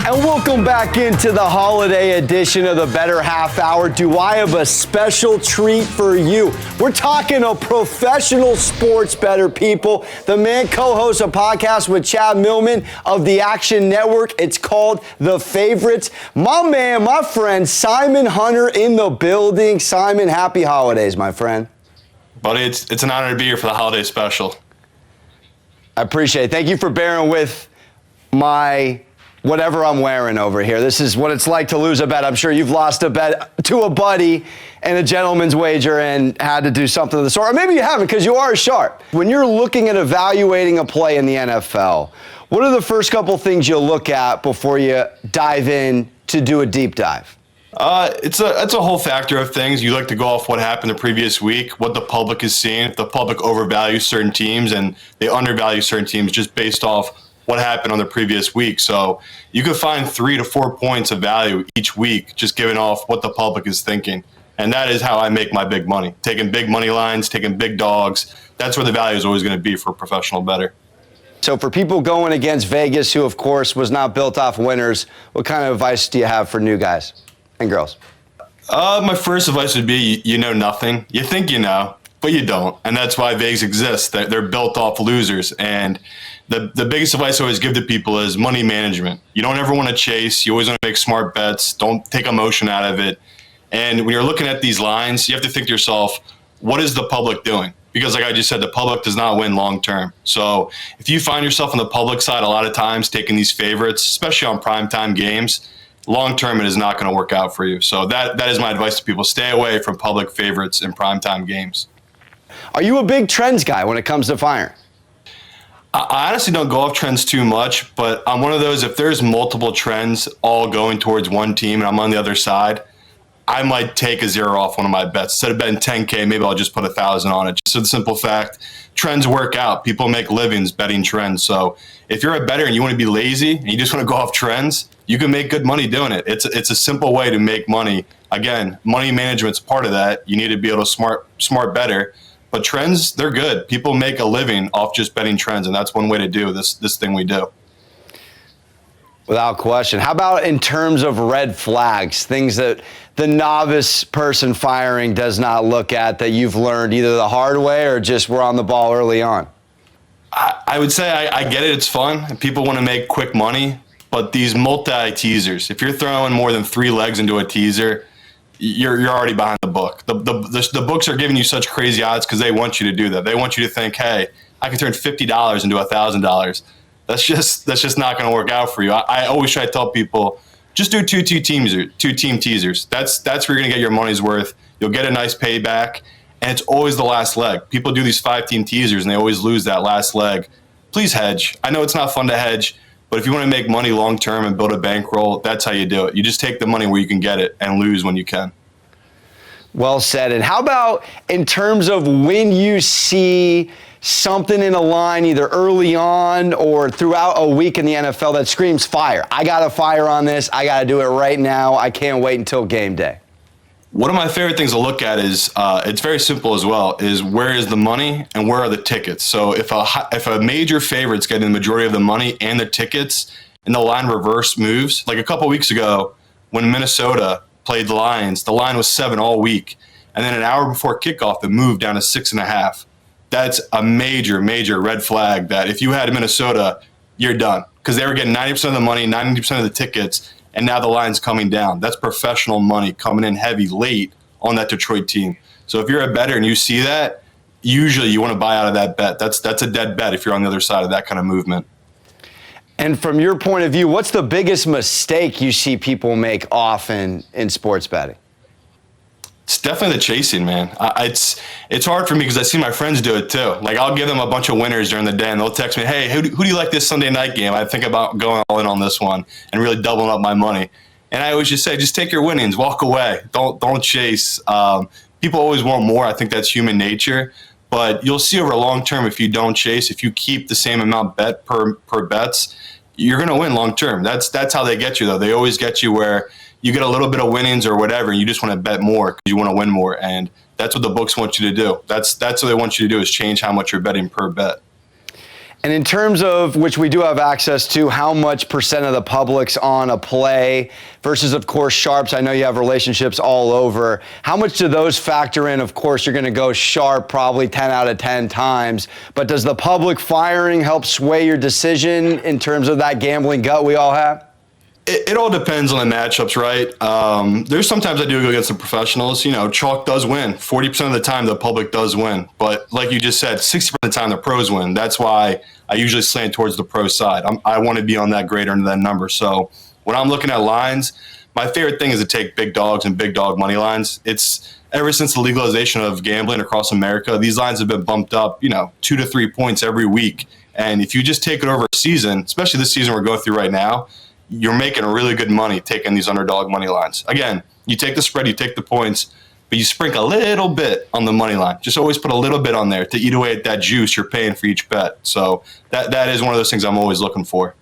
And welcome back into the holiday edition of the Better Half Hour. Do I have a special treat for you? We're talking a professional sports bettor, people. The man co-hosts a podcast with Chad Millman of the Action Network. It's called The Favorites. My man, my friend, Simon Hunter in the building. Simon, happy holidays, my friend. Buddy, it's an honor to be here for the holiday special. I appreciate it. Thank you for bearing with my whatever I'm wearing over here. This is what it's like to lose a bet. I'm sure you've lost a bet to a buddy in a gentleman's wager and had to do something of the sort. Or maybe you haven't because you are sharp. When you're looking at evaluating a play in the NFL, what are the first couple things you look at before you dive in to do a deep dive? It's a whole factor of things. You like to go off what happened the previous week, what the public is seeing. If the public overvalues certain teams and they undervalue certain teams just based off what happened on the previous week. So you can find 3 to 4 points of value each week just giving off what the public is thinking. And that is how I make my big money. Taking big money lines, taking big dogs. That's where the value is always going to be for a professional bettor. So for people going against Vegas, who of course was not built off winners, what kind of advice do you have for new guys and girls? My first advice would be you know nothing. You think you know, but you don't. And that's why Vegas exists. They're built off losers. And the biggest advice I always give to people is money management. You don't ever want to chase. You always want to make smart bets. Don't take emotion out of it. And when you're looking at these lines, you have to think to yourself, what is the public doing? Because like I just said, the public does not win long term. So if you find yourself on the public side a lot of times taking these favorites, especially on primetime games, long term it is not going to work out for you. So that is my advice to people. Stay away from public favorites in primetime games. Are you a big trends guy when it comes to firing? I honestly don't go off trends too much, but I'm one of those, if there's multiple trends all going towards one team and I'm on the other side, I might take a zero off one of my bets. Instead of betting 10K, maybe I'll just put 1,000 on it. Just for the simple fact, trends work out. People make livings betting trends. So if you're a bettor and you want to be lazy and you just want to go off trends, you can make good money doing it. It's a simple way to make money. Again, money management's part of that. You need to be able to smart better. But trends, they're good. People make a living off just betting trends, and that's one way to do this thing we do. Without question. How about in terms of red flags, things that the novice person firing does not look at that you've learned either the hard way or just were on the ball early on? I would say I get it. It's fun. People want to make quick money, but these multi-teasers, if you're throwing more than 3 legs into a teaser, you're already behind the book. The books are giving you such crazy odds because they want you to do that. They want you to think, hey, I can turn $50 into $1,000. That's just not going to work out for you. I always try to tell people, just do two team teasers. That's where you're going to get your money's worth. You'll get a nice payback, and it's always the last leg. People do these 5-team teasers, and they always lose that last leg. Please hedge. I know it's not fun to hedge, but if you want to make money long term and build a bankroll, that's how you do it. You just take the money where you can get it and lose when you can. Well said. And how about in terms of when you see something in a line either early on or throughout a week in the NFL that screams fire? I got to fire on this. I got to do it right now. I can't wait until game day. One of my favorite things to look at is, it's very simple as well, is where is the money and where are the tickets? So if a major favorite's getting the majority of the money and the tickets and the line reverse moves, like a couple weeks ago when Minnesota played the Lions, the line was 7 all week. And then an hour before kickoff, it moved down to 6.5. That's a major, major red flag that if you had Minnesota, you're done. Because they were getting 90% of the money, 90% of the tickets, and now the line's coming down. That's professional money coming in heavy late on that Detroit team. So if you're a bettor and you see that, usually you want to buy out of that bet. That's a dead bet if you're on the other side of that kind of movement. And from your point of view, what's the biggest mistake you see people make often in sports betting? It's definitely the chasing, man. It's hard for me because I see my friends do it too. Like I'll give them a bunch of winners during the day and they'll text me, hey, who do you like this Sunday night game? I think about going all in on this one and really doubling up my money. And I always just say, just take your winnings, walk away. Don't chase. People always want more. I think that's human nature. But you'll see over a long term, if you don't chase, if you keep the same amount bet per bets, you're going to win long term. That's how they get you, though. They always get you where you get a little bit of winnings or whatever, and you just want to bet more because you want to win more. And that's what the books want you to do. That's what they want you to do, is change how much you're betting per bet. And in terms of, which we do have access to, how much percent of the public's on a play versus, of course, sharps? I know you have relationships all over. How much do those factor in? Of course, you're going to go sharp probably 10 out of 10 times. But does the public firing help sway your decision in terms of that gambling gut we all have? It all depends on the matchups, right? There's sometimes I do go against the professionals. Chalk does win. 40% of the time, the public does win. But like you just said, 60% of the time, the pros win. That's why I usually slant towards the pro side. I want to be on that greater than that number. So when I'm looking at lines, my favorite thing is to take big dogs and big dog money lines. It's ever since the legalization of gambling across America, these lines have been bumped up, 2 to 3 points every week. And if you just take it over a season, especially this season we're going through right now, you're making really good money taking these underdog money lines. Again, you take the spread, you take the points, but you sprinkle a little bit on the money line. Just always put a little bit on there to eat away at that juice you're paying for each bet. So that is one of those things I'm always looking for.